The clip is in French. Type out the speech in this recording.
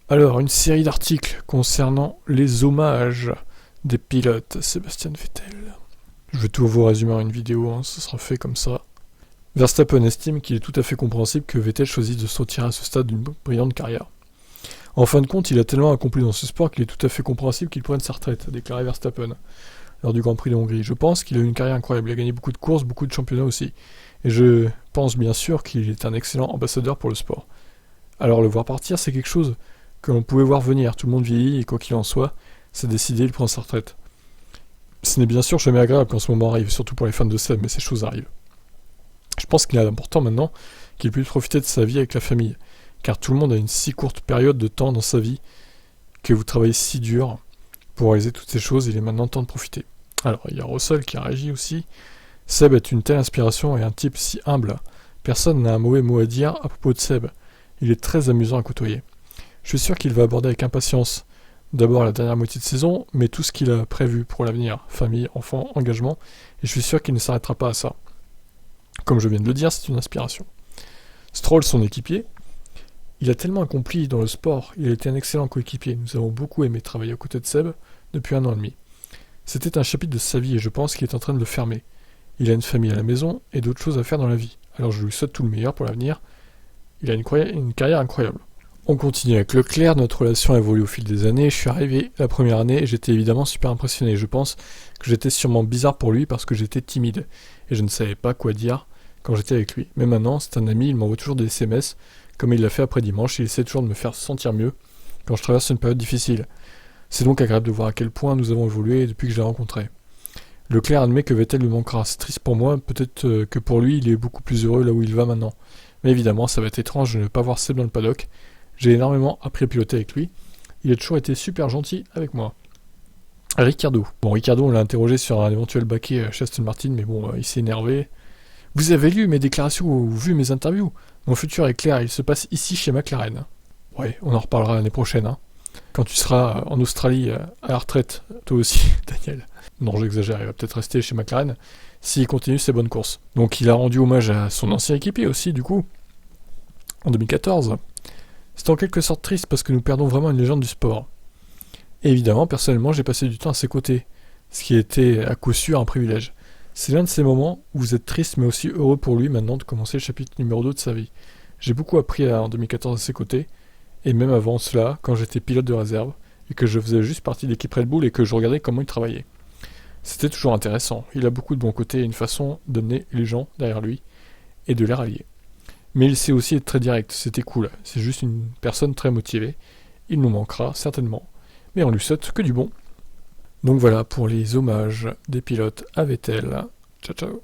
Alors, une série d'articles concernant les hommages des pilotes à Sébastien Vettel. Je vais tout vous résumer en une vidéo, ce sera fait comme ça. Verstappen estime qu'il est tout à fait compréhensible que Vettel choisisse de se retirer à ce stade d'une brillante carrière. En fin de compte, il a tellement accompli dans ce sport qu'il est tout à fait compréhensible qu'il prenne sa retraite, a déclaré Verstappen lors du Grand Prix de Hongrie. Je pense qu'il a eu une carrière incroyable, il a gagné beaucoup de courses, beaucoup de championnats aussi. Et je pense bien sûr qu'il est un excellent ambassadeur pour le sport. Alors le voir partir, c'est quelque chose que l'on pouvait voir venir. Tout le monde vieillit et quoi qu'il en soit, c'est décidé, il prend sa retraite. Ce n'est bien sûr jamais agréable quand ce moment arrive, surtout pour les fans de Seb, mais ces choses arrivent. Je pense qu'il est important maintenant qu'il puisse profiter de sa vie avec la famille, car tout le monde a une si courte période de temps dans sa vie, que vous travaillez si dur pour réaliser toutes ces choses, il est maintenant temps de profiter. Alors, il y a Russell qui a réagi aussi. Seb est une telle inspiration et un type si humble. Personne n'a un mauvais mot à dire à propos de Seb. Il est très amusant à côtoyer. Je suis sûr qu'il va aborder avec impatience d'abord la dernière moitié de saison, mais tout ce qu'il a prévu pour l'avenir, famille, enfants, engagement, et je suis sûr qu'il ne s'arrêtera pas à ça. Comme je viens de le dire, c'est une inspiration. Stroll, son équipier, il a tellement accompli dans le sport, il a été un excellent coéquipier, nous avons beaucoup aimé travailler aux côtés de Seb depuis 1 an et demi. C'était un chapitre de sa vie et je pense qu'il est en train de le fermer. Il a une famille à la maison et d'autres choses à faire dans la vie, alors je lui souhaite tout le meilleur pour l'avenir. Il a une carrière incroyable. On continue avec Leclerc, notre relation a évolué au fil des années, je suis arrivé la première année et j'étais évidemment super impressionné, je pense que j'étais sûrement bizarre pour lui parce que j'étais timide et je ne savais pas quoi dire quand j'étais avec lui. Mais maintenant, c'est un ami, il m'envoie toujours des SMS, comme il l'a fait après dimanche, il essaie toujours de me faire sentir mieux quand je traverse une période difficile. C'est donc agréable de voir à quel point nous avons évolué depuis que je l'ai rencontré. Leclerc admet que Vettel lui manquera, c'est triste pour moi, peut-être que pour lui il est beaucoup plus heureux là où il va maintenant. Mais évidemment, ça va être étrange de ne pas voir Seb dans le paddock. J'ai énormément appris à piloter avec lui. Il a toujours été super gentil avec moi. Ricciardo. Bon, Ricciardo, on l'a interrogé sur un éventuel baquet chez Aston Martin, mais bon, il s'est énervé. Vous avez lu mes déclarations ou vu mes interviews? Mon futur est clair, il se passe ici chez McLaren. Ouais, on en reparlera l'année prochaine, quand tu seras en Australie à la retraite, toi aussi, Daniel. Non, j'exagère, il va peut-être rester chez McLaren s'il continue ses bonnes courses. Donc il a rendu hommage à son ancien équipier aussi, du coup, en 2014. C'est en quelque sorte triste parce que nous perdons vraiment une légende du sport. Et évidemment, personnellement, j'ai passé du temps à ses côtés, ce qui était à coup sûr un privilège. C'est l'un de ces moments où vous êtes triste mais aussi heureux pour lui maintenant de commencer le chapitre numéro 2 de sa vie. J'ai beaucoup appris en 2014 à ses côtés, et même avant cela, quand j'étais pilote de réserve, et que je faisais juste partie de l'équipe Red Bull et que je regardais comment il travaillait. C'était toujours intéressant, il a beaucoup de bons côtés et une façon d'amener les gens derrière lui, et de les rallier. Mais il sait aussi être très direct, c'était cool, c'est juste une personne très motivée, il nous manquera certainement, mais on lui souhaite que du bon. Donc voilà pour les hommages des pilotes à Vettel. Ciao ciao.